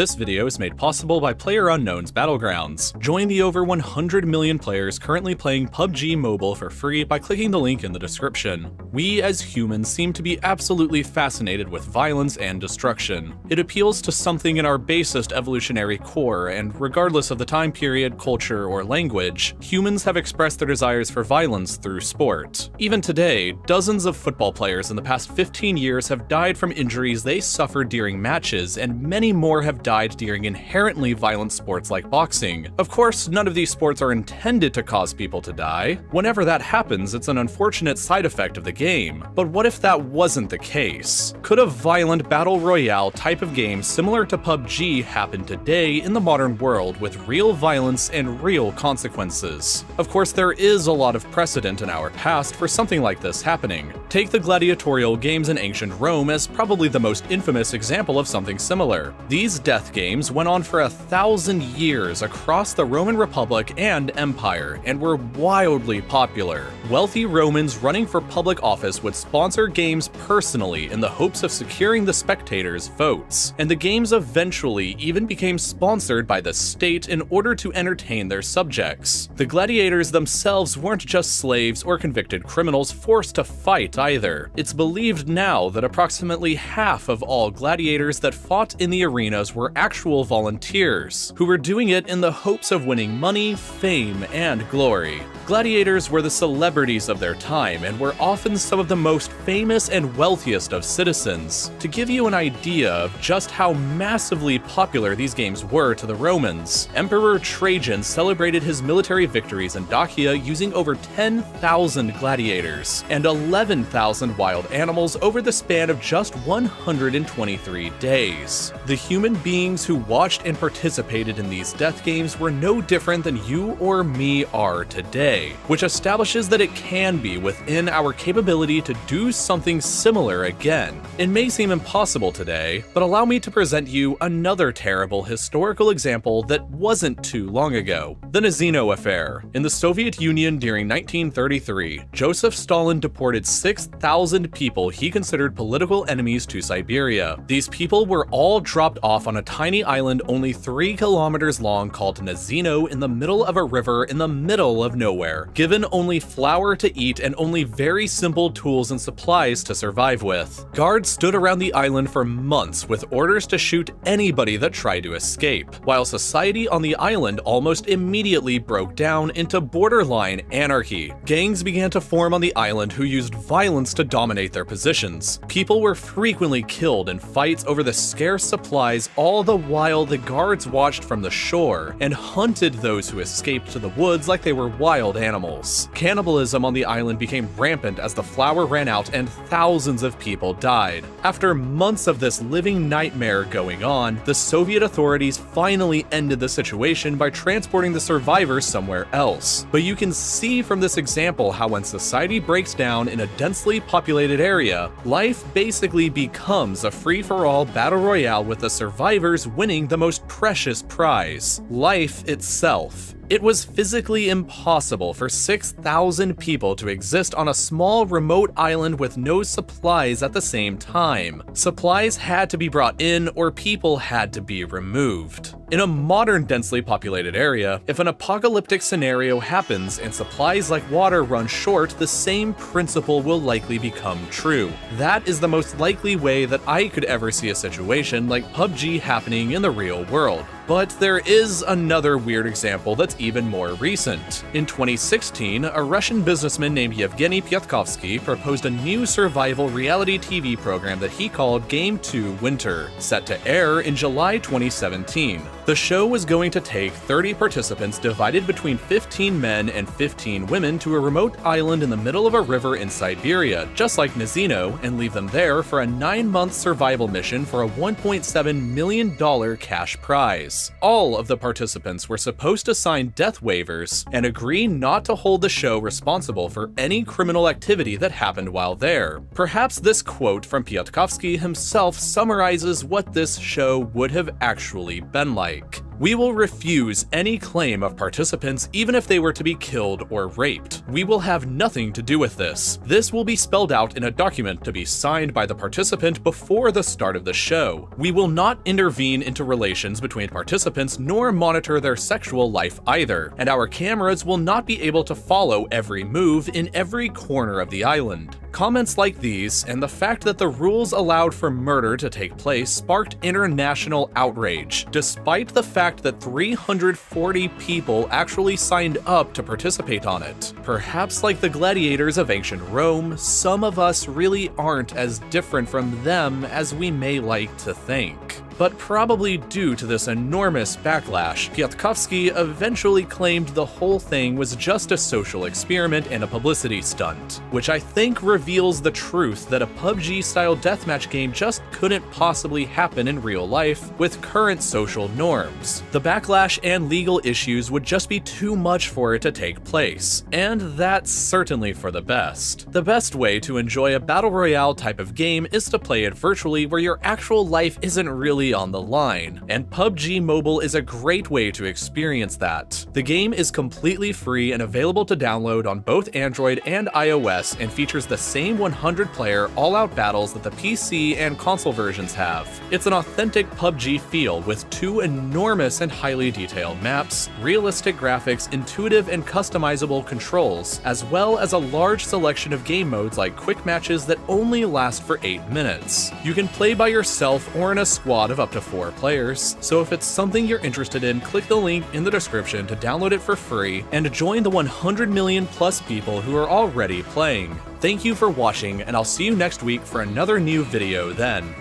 This video is made possible by PlayerUnknown's Battlegrounds. Join the over 100 million players currently playing PUBG Mobile for free by clicking the link in the description. We as humans seem to be absolutely fascinated with violence and destruction. It appeals to something in our basest evolutionary core, and regardless of the time period, culture, or language, humans have expressed their desires for violence through sport. Even today, dozens of football players in the past 15 years have died from injuries they suffered during matches, and many more have died during inherently violent sports like boxing. Of course, none of these sports are intended to cause people to die. Whenever that happens, it's an unfortunate side effect of the game. But what if that wasn't the case? Could a violent battle royale type of game similar to PUBG happen today in the modern world with real violence and real consequences? Of course, there is a lot of precedent in our past for something like this happening. Take the gladiatorial games in ancient Rome as probably the most infamous example of something similar. These death games went on for 1,000 years across the Roman Republic and Empire, and were wildly popular. Wealthy Romans running for public office would sponsor games personally in the hopes of securing the spectators' votes, and the games eventually even became sponsored by the state in order to entertain their subjects. The gladiators themselves weren't just slaves or convicted criminals forced to fight either. It's believed now that approximately half of all gladiators that fought in the arenas were actual volunteers, who were doing it in the hopes of winning money, fame, and glory. Gladiators were the celebrities of their time and were often some of the most famous and wealthiest of citizens. To give you an idea of just how massively popular these games were to the Romans, Emperor Trajan celebrated his military victories in Dacia using over 10,000 gladiators and 11,000 wild animals over the span of just 123 days. The human beings who watched and participated in these death games were no different than you or me are today, which establishes that it can be within our capability to do something similar again. It may seem impossible today, but allow me to present you another terrible historical example that wasn't too long ago. The Nazino Affair. In the Soviet Union during 1933, Joseph Stalin deported 6,000 people he considered political enemies to Siberia. These people were all dropped off on a tiny island only 3 kilometers long called Nazino in the middle of a river in the middle of nowhere, given only flour to eat and only very simple tools and supplies to survive with. Guards stood around the island for months with orders to shoot anybody that tried to escape, while society on the island almost immediately broke down into borderline anarchy. Gangs began to form on the island who used violence to dominate their positions. People were frequently killed in fights over the scarce supplies, all the while the guards watched from the shore and hunted those who escaped to the woods like they were wild animals. Cannibalism on the island became rampant as the flour ran out and thousands of people died. After months of this living nightmare going on, the Soviet authorities finally ended the situation by transporting the survivors somewhere else. But you can see from this example how when society breaks down in a densely populated area, life basically becomes a free-for-all battle royale with the survivors winning the most precious prize: life itself. It was physically impossible for 6,000 people to exist on a small remote island with no supplies at the same time. Supplies had to be brought in or people had to be removed. In a modern densely populated area, if an apocalyptic scenario happens and supplies like water run short, the same principle will likely become true. That is the most likely way that I could ever see a situation like PUBG happening in the real world. But there is another weird example that's even more recent. In 2016, a Russian businessman named Yevgeny Pyatkovsky proposed a new survival reality TV program that he called Game 2 Winter, set to air in July 2017. The show was going to take 30 participants divided between 15 men and 15 women to a remote island in the middle of a river in Siberia, just like Nazino, and leave them there for a 9-month survival mission for a $1.7 million cash prize. All of the participants were supposed to sign death waivers and agree not to hold the show responsible for any criminal activity that happened while there. Perhaps this quote from Pyatkovsky himself summarizes what this show would have actually been like. We will refuse any claim of participants even if they were to be killed or raped. We will have nothing to do with this. This will be spelled out in a document to be signed by the participant before the start of the show. We will not intervene into relations between participants nor monitor their sexual life either, and our cameras will not be able to follow every move in every corner of the island. Comments like these, and the fact that the rules allowed for murder to take place, sparked international outrage, despite the fact that 340 people actually signed up to participate on it. Perhaps like the gladiators of ancient Rome, some of us really aren't as different from them as we may like to think. But probably due to this enormous backlash, Kwiatkowski eventually claimed the whole thing was just a social experiment and a publicity stunt, which I think reveals the truth that a PUBG-style deathmatch game just couldn't possibly happen in real life with current social norms. The backlash and legal issues would just be too much for it to take place, and that's certainly for the best. The best way to enjoy a battle royale type of game is to play it virtually where your actual life isn't really on the line, and PUBG Mobile is a great way to experience that. The game is completely free and available to download on both Android and iOS, and features the same 100-player all-out battles that the PC and console versions have. It's an authentic PUBG feel with 2 enormous and highly detailed maps, realistic graphics, intuitive and customizable controls, as well as a large selection of game modes like quick matches that only last for 8 minutes. You can play by yourself or in a squad of up to 4 players, so if it's something you're interested in, click the link in the description to download it for free and join the 100 million plus people who are already playing. Thank you for watching, and I'll see you next week for another new video then.